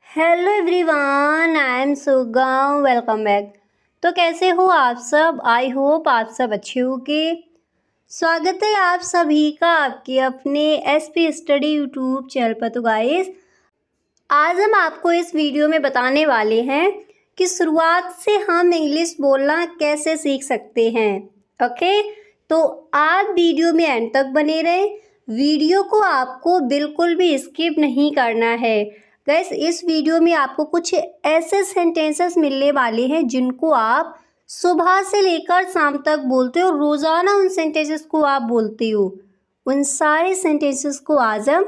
Hello everyone, I am सुगम। Welcome back. तो कैसे हो आप सब? आई होप आप सब अच्छे होंगे। स्वागत है आप सभी का आपके अपने एसपी स्टडी यूट्यूब चैनल पर। तो गाइस, आज हम आपको इस वीडियो में बताने वाले हैं कि शुरुआत से हम इंग्लिश बोलना कैसे सीख सकते हैं। ओके, तो आप वीडियो में एंड तक बने रहें। वीडियो को आपको बिल्कुल भी स्किप नहीं करना है। गाइस, इस वीडियो में आपको कुछ ऐसे सेंटेंसेस मिलने वाले हैं जिनको आप सुबह से लेकर शाम तक बोलते हो, रोज़ाना उन सेंटेंसेस को आप बोलते हो। उन सारे सेंटेंसेस को आज हम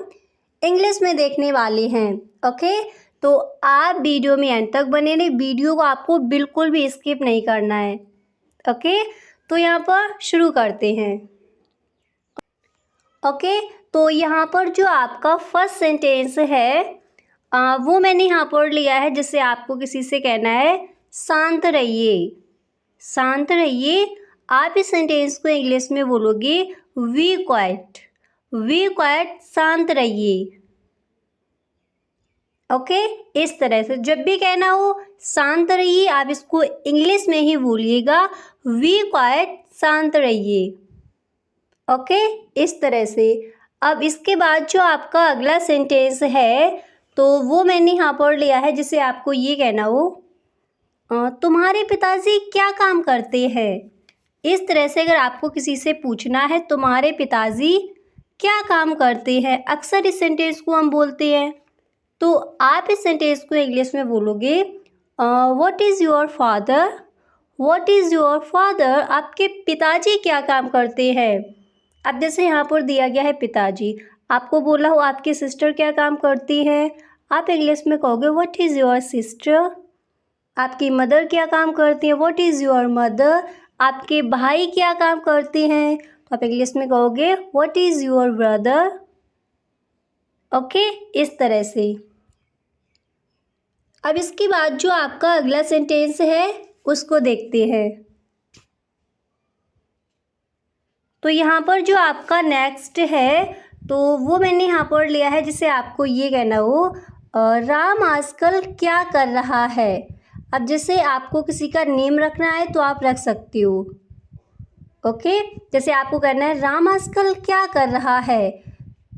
इंग्लिश में देखने वाले हैं। ओके, तो आप वीडियो में एंड तक बने रहे। वीडियो को आपको बिल्कुल भी स्किप नहीं करना है। ओके, तो यहाँ पर शुरू करते हैं। ओके, तो यहाँ पर जो आपका फर्स्ट सेंटेंस है वो मैंने यहाँ पर लिया है, जिससे आपको किसी से कहना है शांत रहिए। शांत रहिए। आप इस सेंटेंस को इंग्लिश में बोलोगे वी क्वाइट। वी क्वाइट, शांत रहिए। ओके, इस तरह से जब भी कहना हो शांत रहिए, आप इसको इंग्लिश में ही बोलिएगा वी क्वाइट, शांत रहिए। ओके, इस तरह से। अब इसके बाद जो आपका अगला सेंटेंस है तो वो मैंने यहाँ पर लिया है, जिसे आपको ये कहना हो तुम्हारे पिताजी क्या काम करते हैं। इस तरह से अगर आपको किसी से पूछना है तुम्हारे पिताजी क्या काम करते हैं, अक्सर इस सेंटेंस को हम बोलते हैं। तो आप इस सेंटेंस को इंग्लिश में बोलोगे what is your father. What is your father, आपके पिताजी क्या काम करते हैं। अब जैसे यहाँ पर दिया गया है पिताजी, आपको बोला हो आपकी सिस्टर क्या काम करती है, आप इंग्लिश में कहोगे व्हाट इज़ योर सिस्टर। आपकी मदर क्या काम करती है, व्हाट इज़ योर मदर। आपके भाई क्या काम करते हैं, तो आप इंग्लिश में कहोगे what is your brother. Okay, इस तरह से। अब इसके बाद जो आपका अगला सेंटेंस है उसको देखते हैं। तो यहाँ पर जो आपका नेक्स्ट है तो वो मैंने यहाँ पर लिया है, जिसे आपको ये कहना हो राम आजकल क्या कर रहा है। अब जैसे आपको किसी का नेम रखना है तो आप रख सकते हो। ओके, जैसे आपको कहना है राम आजकल क्या कर रहा है,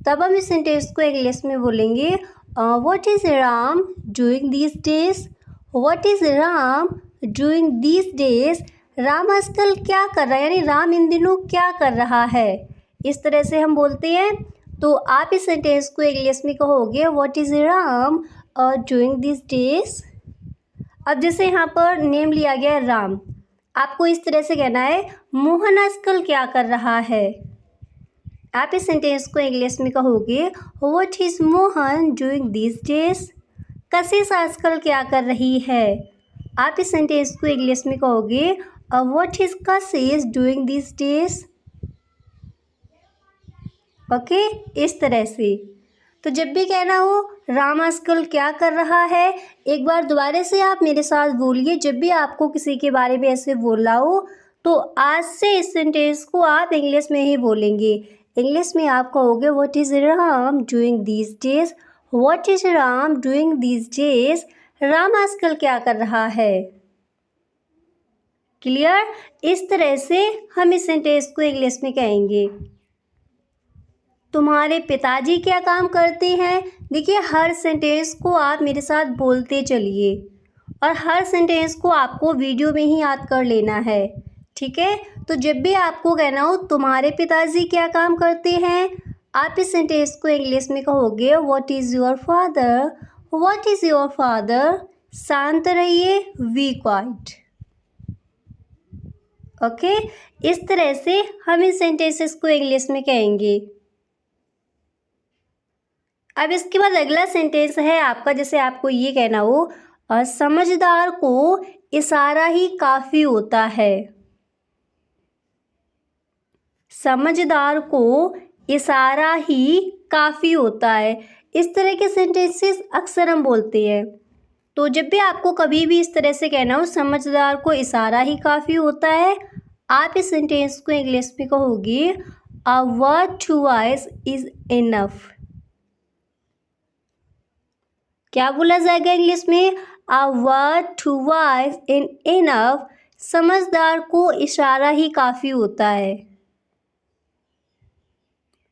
तब हम इस सेंटेंस को इंग्लिश में बोलेंगे what is Ram doing these days. What is Ram doing these days. Ram आजकल क्या कर रहा है, यानी राम इन दिनों क्या कर रहा है। इस तरह से हम बोलते हैं। तो आप इस सेंटेंस को इंग्लिश में कहोगे what is Ram doing these days. अब जैसे यहाँ पर नेम लिया गया है राम, आपको इस तरह से कहना है मोहन आजकल क्या कर रहा है। आप इस सेंटेंस को इंग्लिश में कहोगे what is Mohan doing these days. कशिश आजकल क्या कर रही है। आप इस सेंटेंस को इंग्लिश में कहोगे what is Kashish doing these days. Okay, इस तरह से। तो जब भी कहना हो राम आजकल क्या कर रहा है, एक बार दोबारा से आप मेरे साथ बोलिए। जब भी आपको किसी के बारे में ऐसे बोलना हो तो आज से इस सेंटेंस को आप इंग्लिश में ही बोलेंगे। इंग्लिश में आप कहोगे what is Ram doing these days. What is Ram doing these days. Ram आजकल क्या कर रहा है। क्लियर? इस तरह से हम इस सेंटेंस को इंग्लिश में कहेंगे तुम्हारे पिताजी क्या काम करते हैं। देखिए, हर सेंटेंस को आप मेरे साथ बोलते चलिए और हर सेंटेंस को आपको वीडियो में ही याद कर लेना है। ठीक है? तो जब भी आपको कहना हो तुम्हारे पिताजी क्या काम करते हैं, आप इस सेंटेंस को इंग्लिश में कहोगे what is your father. What is your father. शांत रहिए, वी क्वाइट। ओके, इस तरह से हम इन सेंटेंसेस को इंग्लिश में कहेंगे। अब इसके बाद अगला सेंटेंस है आपका, जैसे आपको ये कहना हो समझदार को इशारा ही काफ़ी होता है। समझदार को इशारा ही काफ़ी होता है। इस तरह के सेंटेंसेस अक्सर हम बोलते हैं। तो जब भी आपको कभी भी इस तरह से कहना हो समझदार को इशारा ही काफ़ी होता है, आप इस सेंटेंस को इंग्लिश में कहोगे a word to wise is enough. क्या बोला जाएगा इंग्लिश में? A word to wise in enough, समझदार को इशारा ही काफ़ी होता है।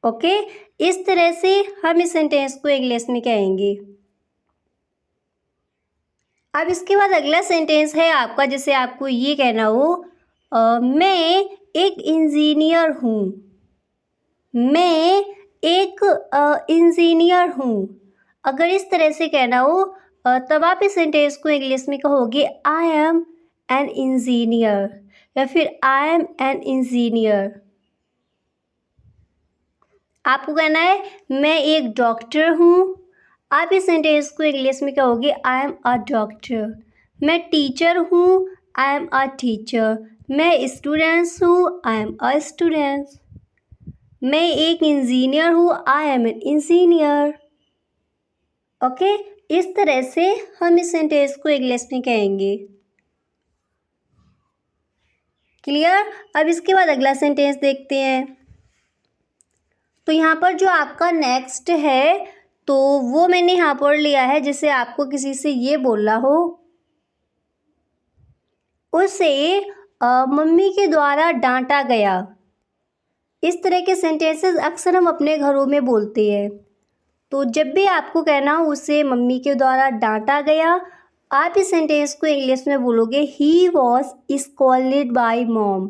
ओके, इस तरह से हम इस सेंटेंस को इंग्लिश में कहेंगे। अब इसके बाद अगला सेंटेंस है आपका, जैसे आपको ये कहना हो मैं एक इंजीनियर हूँ। मैं एक इंजीनियर हूँ। अगर इस तरह से कहना हो तब आप इस सेंटेंस को इंग्लिश में कहोगे आई एम एन इंजीनियर, या फिर आई एम एन इंजीनियर। आपको कहना है मैं एक डॉक्टर हूँ। आप इस सेंटेंस को इंग्लिश में कहोगे आई एम अ डॉक्टर। मैं टीचर हूँ, आई एम अ टीचर। मैं स्टूडेंट्स हूँ, आई एम अ स्टूडेंट। मैं एक इंजीनियर हूँ, I am an engineer. Okay, इस तरह से हम इस सेंटेंस को इंग्लिश में कहेंगे। क्लियर? अब इसके बाद अगला सेंटेंस देखते हैं। तो यहाँ पर जो आपका नेक्स्ट है तो वो मैंने यहाँ पर लिया है, जैसे आपको किसी से ये बोलना हो उसे मम्मी के द्वारा डांटा गया। इस तरह के सेंटेंसेस अक्सर हम अपने घरों में बोलते हैं। तो जब भी आपको कहना हो उसे मम्मी के द्वारा डांटा गया, आप इस सेंटेंस को इंग्लिश में बोलोगे he was scolded by mom.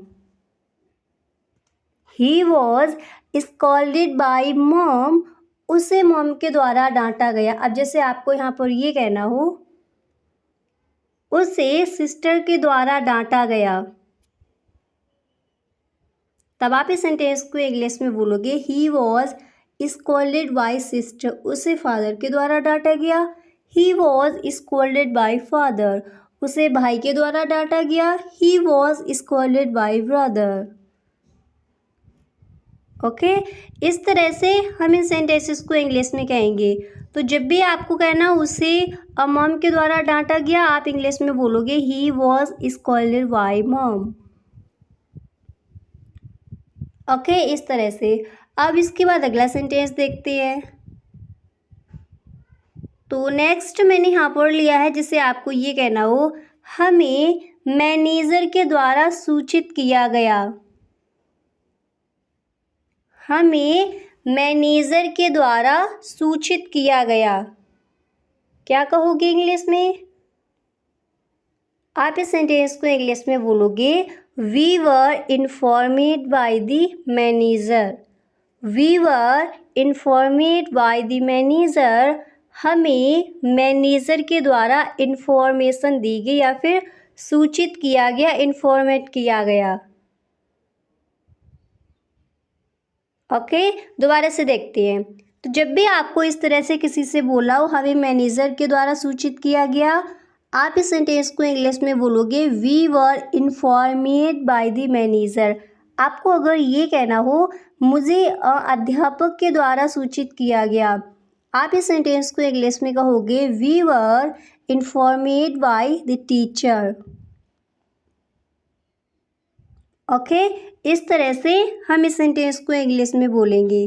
He was scolded by mom, उसे मॉम के द्वारा डांटा गया। अब जैसे आपको यहाँ पर ये कहना हो उसे सिस्टर के द्वारा डांटा गया, तब आप इस सेंटेंस को इंग्लिश में बोलोगे he was scolded by sister, उसे फादर के द्वारा डांटा गया। He was scolded by father, उसे भाई के द्वारा डांटा गया। He was scolded by brother. Okay, इस तरह से हम इन सेंटेंसेस को इंग्लिश में कहेंगे। तो जब भी आपको कहना उसे मॉम के द्वारा डांटा गया, आप इंग्लिश में बोलोगे he was scolded by mom. Okay, इस तरह से। अब इसके बाद अगला सेंटेंस देखते हैं। तो नेक्स्ट मैंने यहाँ पर लिया है, जिसे आपको ये कहना हो हमें मैनेजर के द्वारा सूचित किया गया। हमें मैनेजर के द्वारा सूचित किया गया। क्या कहोगे इंग्लिश में? आप इस सेंटेंस को इंग्लिश में बोलोगे we were informed by the manager. We were informed by the manager, हमें मैनेजर के द्वारा इन्फॉर्मेशन दी गई या फिर सूचित किया गया, इन्फॉर्मेट किया गया। ओके, दोबारा से देखते हैं। तो जब भी आपको इस तरह से किसी से बोला हो हमें मैनेजर के द्वारा सूचित किया गया, आप इस सेंटेंस को इंग्लिश में बोलोगे we were informed by the manager. आपको अगर ये कहना हो मुझे अध्यापक के द्वारा सूचित किया गया, आप इस सेंटेंस को इंग्लिश में कहोगे we were informed by the teacher. Okay, इस तरह से हम इस सेंटेंस को इंग्लिश में बोलेंगे।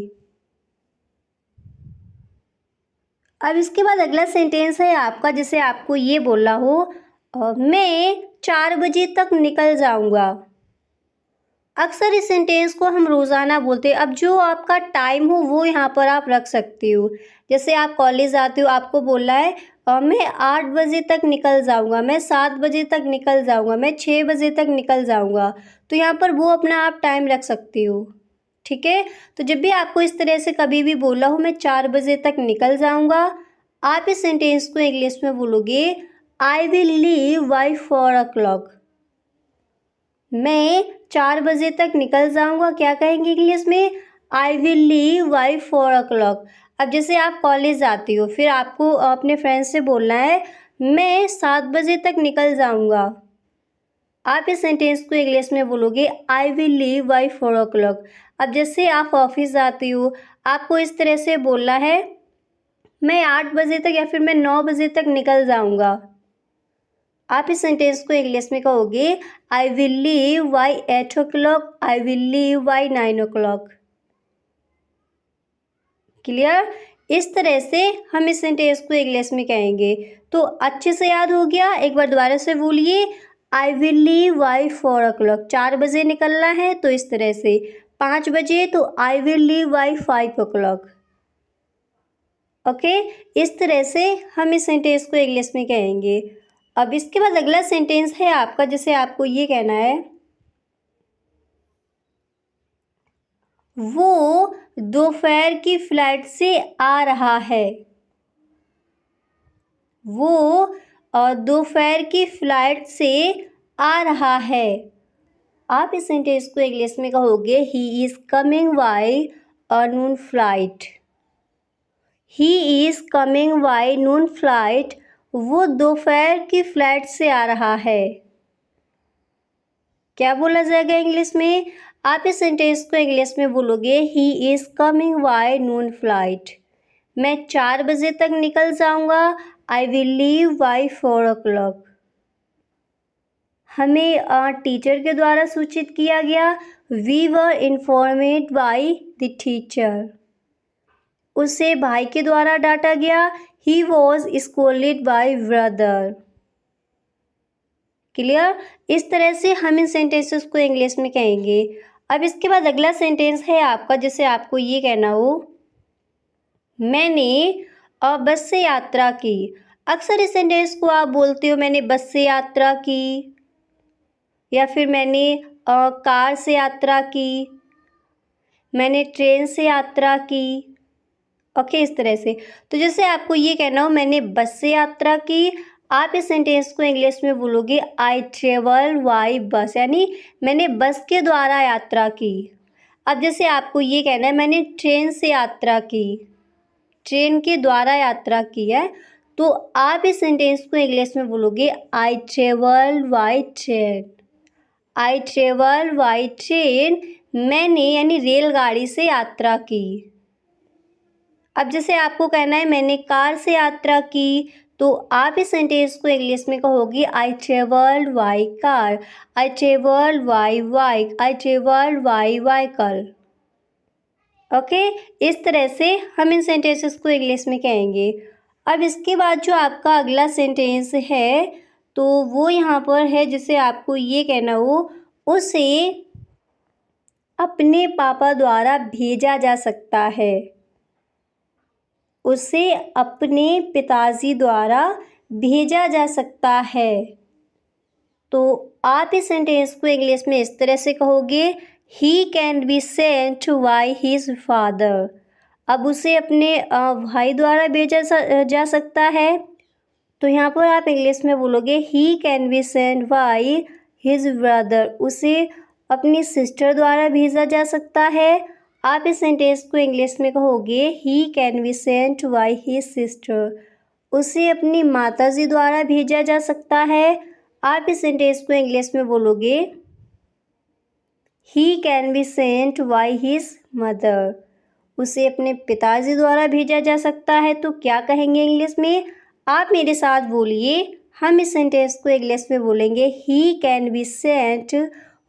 अब इसके बाद अगला सेंटेंस है आपका, जैसे आपको ये बोलना हो मैं 4 बजे तक निकल जाऊंगा। अक्सर इस सेंटेंस को हम रोज़ाना बोलते हैं। अब जो आपका टाइम हो वो यहाँ पर आप रख सकते हो। जैसे आप कॉलेज आते हो, आपको बोलना है मैं 8 बजे तक निकल जाऊंगा, मैं 7 बजे तक निकल जाऊंगा, मैं 6 बजे तक निकल जाऊंगा। तो यहाँ पर वो अपना आप टाइम रख सकते हो। ठीक है, तो जब भी आपको इस तरह से कभी भी बोला हो मैं 4 बजे तक निकल जाऊंगा, आप इस सेंटेंस को इंग्लिश में बोलोगे आई विल लीव बाय 4 o'clock। मैं 4 बजे तक निकल जाऊंगा, क्या कहेंगे इंग्लिश में? I will leave by 4 o'clock। अब जैसे आप कॉलेज जाती हो, फिर आपको अपने फ्रेंड से बोलना है मैं 7 बजे तक निकल जाऊंगा, आप इस सेंटेंस को इंग्लिश में बोलोगे आई विल लीव बाय 4 o'clock। अब जैसे आप ऑफिस जाती हो, आपको इस तरह से बोलना है मैं 8 बजे तक या फिर मैं 9 बजे तक निकल जाऊंगा, आप इस सेंटेंस को इंग्लिश में कहोगे I will leave by 8 o'clock, I will leave by 9 o'clock। Clear? इस तरह से हम इस सेंटेंस को इंग्लिश में कहेंगे। तो अच्छे से याद हो गया, एक बार दोबारा से बोलिए। आई विल लीव बाय 4 o'clock, 4 बजे निकलना है, तो इस तरह से 5 बजे तो I will leave by 5 o'clock। Okay, इस तरह से हम इस सेंटेंस को इंग्लिश में कहेंगे। अब इसके बाद अगला सेंटेंस है आपका, जिसे आपको ये कहना है, वो दोपहर की फ्लाइट से आ रहा है। वो दोपहर की फ्लाइट से आ रहा है। आप इस सेंटेंस को इंग्लिश में कहोगे, ही is coming by noon flight. He is coming by noon flight. वो दोपहर की फ्लाइट से आ रहा है। क्या बोला जाएगा इंग्लिश में? आप इस सेंटेंस को इंग्लिश में बोलोगे, he is coming by noon flight. मैं 4 बजे तक निकल जाऊंगा। I will leave by 4 o'clock। हमें टीचर के द्वारा सूचित किया गया। We were informed by the teacher. उसे भाई के द्वारा डांटा गया। He was scolded by brother. Clear? इस तरह से हम इन सेंटेंसेस को इंग्लिश में कहेंगे। अब इसके बाद अगला सेंटेंस है आपका, जिसे आपको ये कहना हो, मैंने बस से यात्रा की। अक्सर इस सेंटेंस को आप बोलते हो, मैंने बस से यात्रा की, या फिर मैंने कार से यात्रा की, मैंने ट्रेन से यात्रा की। ओके, इस तरह से। तो जैसे आपको ये कहना हो, मैंने बस से यात्रा की, आप इस सेंटेंस को इंग्लिश में बोलोगे, आई ट्रेवल बाय बस, यानी मैंने बस के द्वारा यात्रा की। अब जैसे आपको ये कहना है, मैंने ट्रेन से यात्रा की, ट्रेन के द्वारा यात्रा की है, तो आप इस सेंटेंस को इंग्लिश में बोलोगे, I travel by train. I travel by train, मैंने यानी रेलगाड़ी से यात्रा की। अब जैसे आपको कहना है, मैंने कार से यात्रा की, तो आप इस सेंटेंस को इंग्लिश में कहोगी, I travelled by car. I travelled by bike. I travelled by vehicle. Okay, इस तरह से हम इन सेंटेंसेस को इंग्लिश में कहेंगे। अब इसके बाद जो आपका अगला सेंटेंस है, तो वो यहाँ पर है, जिसे आपको ये कहना हो, उसे अपने पापा द्वारा भेजा जा सकता है। उसे अपने पिताजी द्वारा भेजा जा सकता है। तो आप इस सेंटेंस को इंग्लिश में इस तरह से कहोगे, he can be sent by his father. अब उसे अपने भाई द्वारा भेजा जा सकता है, तो यहाँ पर आप इंग्लिश में बोलोगे, he can be sent by his brother. उसे अपनी सिस्टर द्वारा भेजा जा सकता है। आप इस सेंटेंस को इंग्लिश में कहोगे, he can be sent by his sister. उसे अपनी माताजी द्वारा भेजा जा सकता है। आप इस सेंटेंस को इंग्लिश में बोलोगे, he can be sent by his mother. उसे अपने पिताजी द्वारा भेजा जा सकता है, तो क्या कहेंगे इंग्लिश में? आप मेरे साथ बोलिए। हम इस सेंटेंस को इंग्लिश में बोलेंगे, he can be sent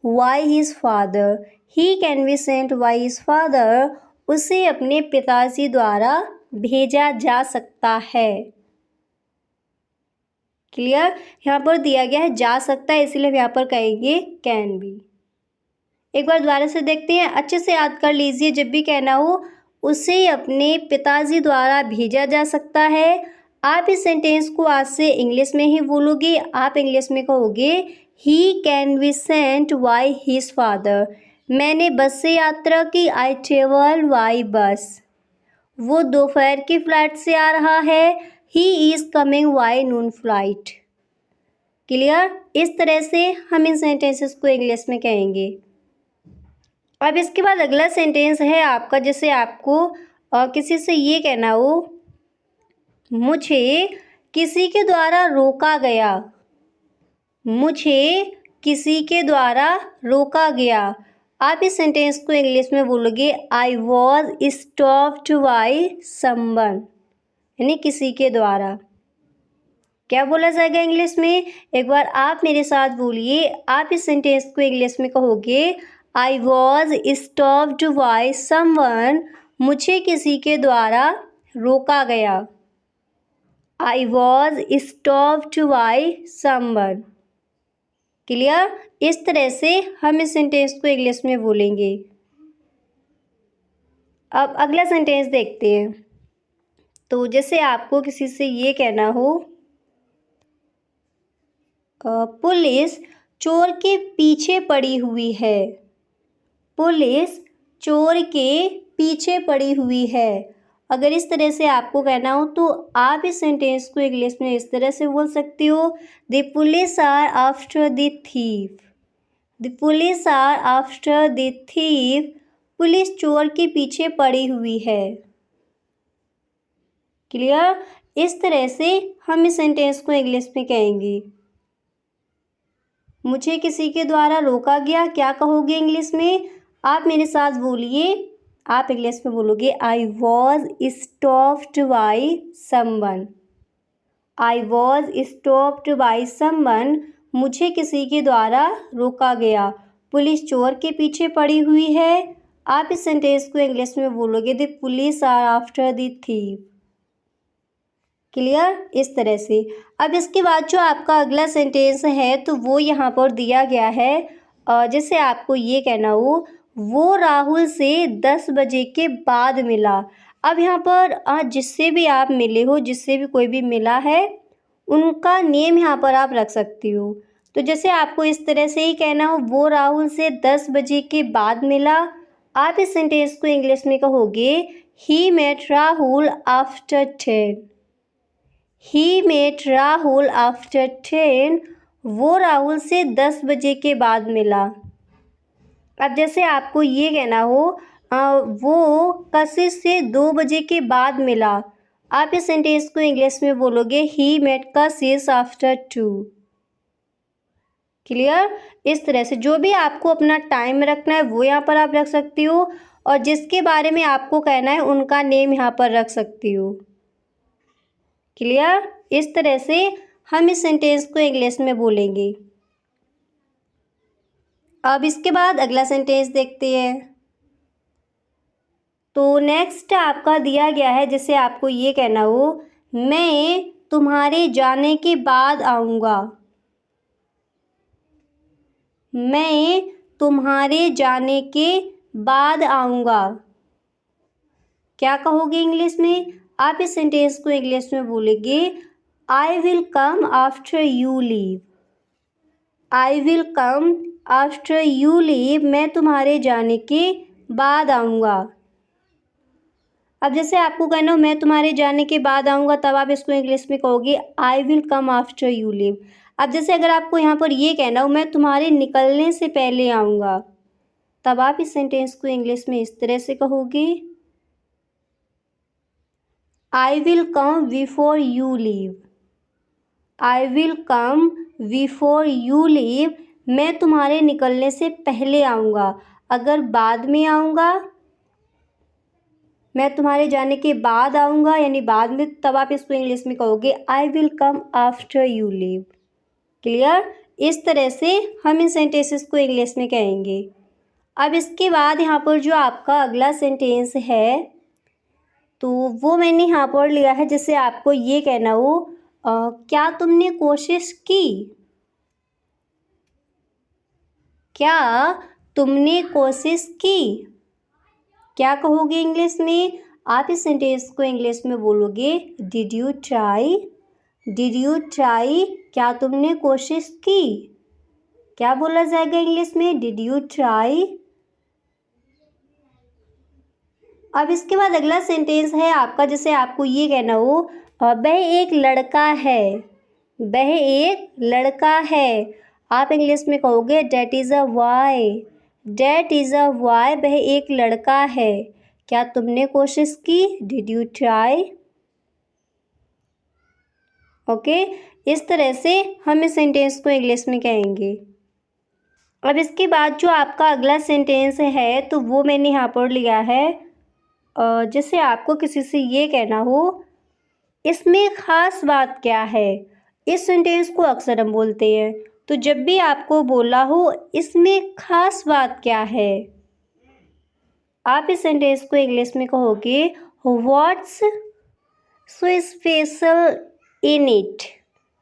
by his father. He can be sent by his father. उसे अपने पिताजी द्वारा भेजा जा सकता है। क्लियर? यहाँ पर दिया गया है जा सकता है, इसलिए हम यहाँ पर कहेंगे कैन बी। एक बार दोबारा से देखते हैं, अच्छे से याद कर लीजिए। जब भी कहना हो, उसे अपने पिताजी द्वारा भेजा जा सकता है, आप इस सेंटेंस को आज से इंग्लिश में ही बोलोगे। आप इंग्लिश में कहोगे, he can be sent by his father. मैंने बस से यात्रा की, आई ट्रेवल बाय बस। वो दोपहर की फ्लाइट से आ रहा है, ही is coming by noon flight. Clear? इस तरह से हम इन सेंटेंसेस को इंग्लिश में कहेंगे। अब इसके बाद अगला सेंटेंस है आपका, जैसे आपको किसी से ये कहना हो, मुझे किसी के द्वारा रोका गया। मुझे किसी के द्वारा रोका गया। आप इस सेंटेंस को इंग्लिश में बोलोगे, I was stopped by someone, यानी किसी के द्वारा। क्या बोला जाएगा इंग्लिश में? एक बार आप मेरे साथ बोलिए। आप इस सेंटेंस को इंग्लिश में कहोगे, I was stopped by someone. मुझे किसी के द्वारा रोका गया। I was stopped by someone। Clear? इस तरह से हम इस सेंटेंस को इंग्लिश में बोलेंगे। अब अगला सेंटेंस देखते हैं। तो जैसे आपको किसी से ये कहना हो, पुलिस चोर के पीछे पड़ी हुई है। पुलिस चोर के पीछे पड़ी हुई है। अगर इस तरह से आपको कहना हो तो आप इस सेंटेंस को इंग्लिश में इस तरह से बोल सकते हो, the police are after the thief. The police are after the thief. Police चोर के पीछे पड़ी हुई है। क्लियर? इस तरह से हम इस सेंटेंस को इंग्लिश में कहेंगे। मुझे किसी के द्वारा रोका गया, क्या कहोगे इंग्लिश में? आप मेरे साथ बोलिए। आप इंग्लिश में बोलोगे, I was stopped by someone. I was stopped by someone. मुझे किसी के द्वारा रोका गया। पुलिस चोर के पीछे पड़ी हुई है। आप इस सेंटेंस को इंग्लिश में बोलोगे, the police are after the thief. Clear? इस तरह से। अब इसके बाद जो आपका अगला सेंटेंस है तो वो यहाँ पर दिया गया है। जैसे आपको ये कहना हो, वो राहुल से 10 बजे के बाद मिला। अब यहाँ पर जिससे भी आप मिले हो, जिससे भी कोई भी मिला है, उनका नेम यहाँ पर आप रख सकती हो। तो जैसे आपको इस तरह से ही कहना हो, वो राहुल से 10 बजे के बाद मिला। आप इस सेंटेंस को इंग्लिश में कहोगे, he met Rahul after 10। He met Rahul after 10। वो राहुल से 10 बजे के बाद मिला। अब जैसे आपको ये कहना हो, वो कशिश से 2 बजे के बाद मिला। आप इस सेंटेंस को इंग्लिश में बोलोगे, ही मेट कशिश आफ्टर 2। क्लियर? इस तरह से जो भी आपको अपना टाइम रखना है वो यहाँ पर आप रख सकती हो, और जिसके बारे में आपको कहना है उनका नेम यहाँ पर रख सकती हो। क्लियर? इस तरह से हम इस सेंटेंस को इंग्लिश में बोलेंगे। अब इसके बाद अगला सेंटेंस देखते हैं। तो नेक्स्ट आपका दिया गया है, जैसे आपको ये कहना हो, मैं तुम्हारे जाने के बाद आऊँगा। मैं तुम्हारे जाने के बाद आऊँगा। क्या कहोगे इंग्लिश में? आप इस सेंटेंस को इंग्लिश में बोलेंगे, I will come after you leave. I will come after you leave. मैं तुम्हारे जाने के बाद आऊँगा। अब जैसे आपको कहना हो, मैं तुम्हारे जाने के बाद आऊँगा, तब आप इसको इंग्लिश में कहोगे, I will come after you leave. अब जैसे अगर आपको यहाँ पर ये कहना हो, मैं तुम्हारे निकलने से पहले आऊँगा, तब आप इस सेंटेंस को इंग्लिश में इस तरह से कहोगे, I will come before you leave. I will come before you leave. मैं तुम्हारे निकलने से पहले आऊँगा। अगर बाद में आऊँगा, मैं तुम्हारे जाने के बाद आऊँगा यानी बाद में, तब आप इसको इंग्लिश में कहोगे, I will come after you leave. Clear? इस तरह से हम इन सेंटेंसेस को इंग्लिश में कहेंगे। अब इसके बाद यहाँ पर जो आपका अगला सेंटेंस है तो वो मैंने यहाँ पर लिया है, जैसे आपको ये कहना हो, क्या तुमने कोशिश की? क्या तुमने कोशिश की? क्या कहोगे इंग्लिश में? आप इस सेंटेंस को इंग्लिश में बोलोगे, did you try. Did you try. क्या तुमने कोशिश की? क्या बोला जाएगा इंग्लिश में? Did you try. अब इसके बाद अगला सेंटेंस है आपका, जैसे आपको ये कहना हो, वह एक लड़का है। वह एक लड़का है। आप इंग्लिश में कहोगे, that is a boy. That is a boy. वह एक लड़का है। क्या तुमने कोशिश की? Did you try. ओके, इस तरह से हम इस सेंटेंस को इंग्लिश में कहेंगे। अब इसके बाद जो आपका अगला सेंटेंस है तो वो मैंने यहाँ पर लिया है, जैसे आपको किसी से ये कहना हो, इसमें ख़ास बात क्या है। इस सेंटेंस को अक्सर हम बोलते हैं। तो जब भी आपको बोला हो, इसमें ख़ास बात क्या है, आप इस सेंटेंस को इंग्लिश में कहोगे, what's so special in it,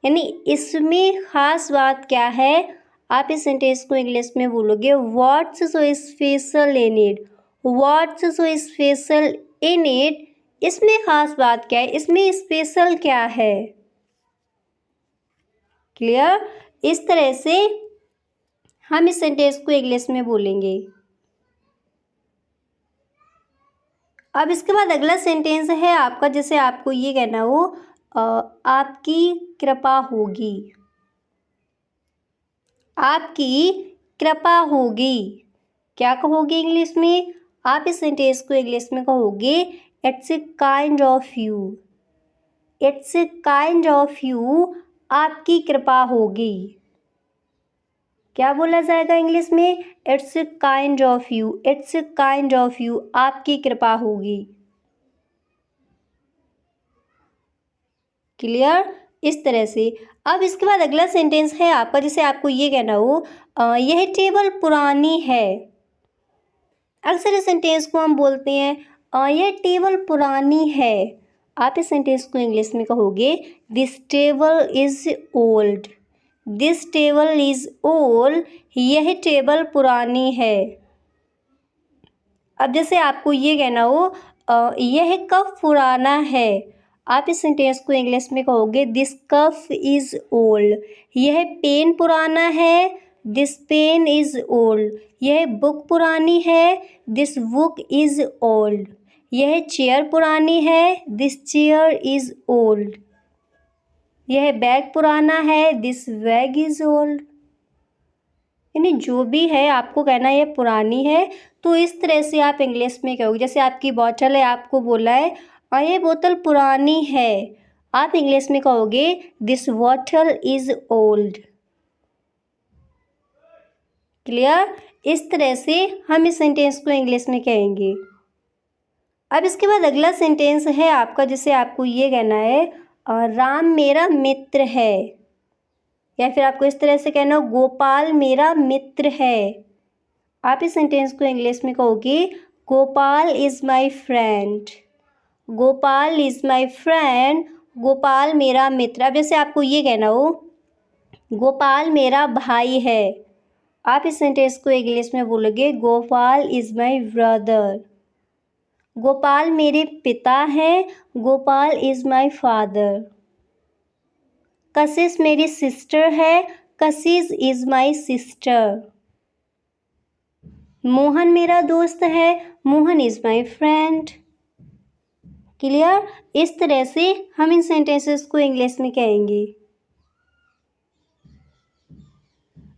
यानी इसमें ख़ास बात क्या है। आप इस सेंटेंस को इंग्लिश में बोलोगे what's so special in it, what's so special in it, इसमें ख़ास बात क्या है, इसमें स्पेशल क्या है। क्लियर। इस तरह से हम इस सेंटेंस को इंग्लिश में बोलेंगे। अब इसके बाद अगला सेंटेंस है आपका, जैसे आपको ये कहना हो आपकी कृपा होगी, आपकी कृपा होगी। क्या कहोगे इंग्लिश में? आप इस सेंटेंस को इंग्लिश में कहोगे it's a kind of you, it's a kind of you, आपकी कृपा होगी। क्या बोला जाएगा इंग्लिश में? It's a kind of you, it's a kind of you, आपकी कृपा होगी। क्लियर। इस तरह से अब इसके बाद अगला सेंटेंस है आपका, जिसे आपको ये कहना हो यह टेबल पुरानी है। अक्सर इस सेंटेंस को हम बोलते हैं यह टेबल पुरानी है। आप इस सेंटेंस को इंग्लिश में कहोगे this table is old, this table is old, यह टेबल पुरानी है। अब जैसे आपको ये कहना हो यह कप पुराना है। आप इस सेंटेंस को इंग्लिश में कहोगे दिस कप इज ओल्ड, यह पेन पुराना है, दिस पेन इज ओल्ड, यह बुक पुरानी है, दिस बुक इज ओल्ड, यह चेयर पुरानी है, दिस चेयर इज ओल्ड, यह बैग पुराना है, दिस बैग इज ओल्ड। यानी जो भी है आपको कहना है ये पुरानी है, तो इस तरह से आप इंग्लिश में कहोगे। जैसे आपकी बॉटल है, आपको बोला है ये बोतल पुरानी है, आप इंग्लिश में कहोगे this bottle is old. Clear. इस तरह से हम इस सेंटेंस को इंग्लिश में कहेंगे। अब इसके बाद अगला सेंटेंस है आपका, जिसे आपको ये कहना है राम मेरा मित्र है, या फिर आपको इस तरह से कहना हो गोपाल मेरा मित्र है। आप इस सेंटेंस को इंग्लिश में कहोगे Gopal is my friend, Gopal is my friend, Gopal मेरा मित्र। अब जैसे आपको ये कहना हो गोपाल मेरा भाई है, आप इस सेंटेंस को इंग्लिश में बोलोगे Gopal is my brother. Gopal मेरे पिता हैं, गोपाल इज माय फादर। कशिश मेरी सिस्टर है, कशिश इज माय सिस्टर। मोहन मेरा दोस्त है, Mohan is my friend. Clear. इस तरह से हम इन सेंटेंसेस को इंग्लिश में कहेंगे।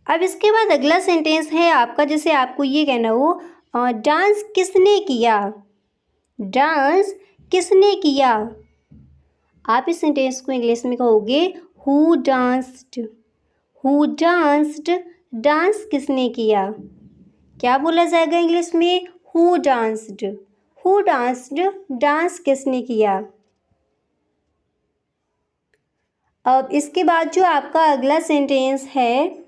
अब इसके बाद अगला सेंटेंस है आपका, जिसे आपको ये कहना हो डांस किसने किया, डांस किसने किया। आप इस सेंटेंस को इंग्लिश में कहोगे who danced, who danced, dance किसने किया। क्या बोला जाएगा इंग्लिश में? Who danced, who danced, dance किसने किया। अब इसके बाद जो आपका अगला सेंटेंस है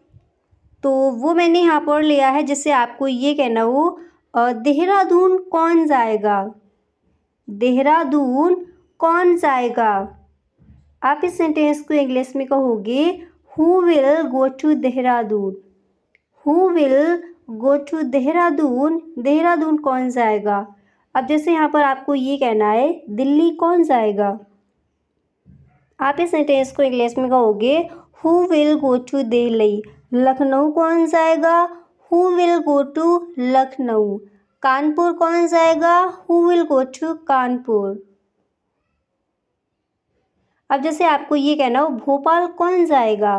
तो वो मैंने यहाँ पर लिया है, जिससे आपको ये कहना हो देहरादून कौन जाएगा, देहरादून कौन जाएगा। आप इस सेंटेंस को इंग्लिश में कहोगे who will go to Dehradun, who will go to Dehradun, Dehradun कौन जाएगा। अब जैसे यहाँ पर आपको ये कहना है दिल्ली कौन जाएगा। आप इस सेंटेंस को इंग्लिश में कहोगे who will go to Delhi, Lucknow कौन जाएगा, who will go to Lucknow. Kanpur कौन जाएगा, who will go to Kanpur. अब जैसे आपको ये कहना हो भोपाल कौन जाएगा,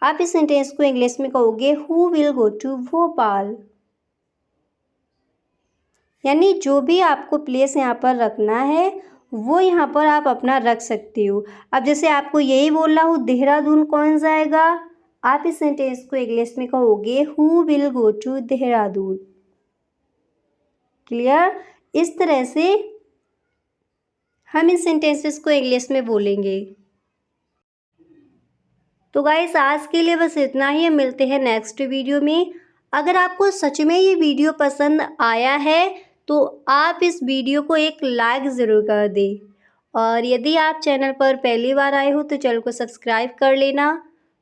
आप इस सेंटेंस को इंग्लिश में कहोगे who will go to Bhopal. यानी जो भी आपको प्लेस यहाँ पर रखना है वो यहाँ पर आप अपना रख सकते हो। अब जैसे आपको यही बोलना हो देहरादून कौन जाएगा, आप इस सेंटेंस को इंग्लिश में कहोगे who will go to Dehradun. Clear. इस तरह से हम इन सेंटेंसेस को इंग्लिश में बोलेंगे। तो गाइस आज के लिए बस इतना ही, मिलते हैं नेक्स्ट वीडियो में। अगर आपको सच में ये वीडियो पसंद आया है तो आप इस वीडियो को एक लाइक ज़रूर कर दें और यदि आप चैनल पर पहली बार आए हो तो चैनल को सब्सक्राइब कर लेना,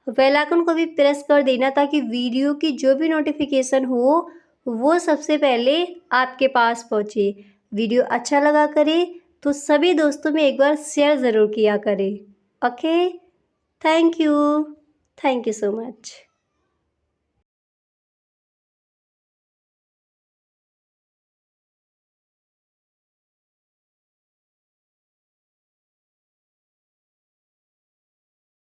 बेल आइकन को भी प्रेस कर देना ताकि वीडियो की जो भी नोटिफिकेशन हो वो सबसे पहले आपके पास पहुँचे। वीडियो अच्छा लगा करे तो सभी दोस्तों में एक बार शेयर ज़रूर किया करें। Okay, thank you so much.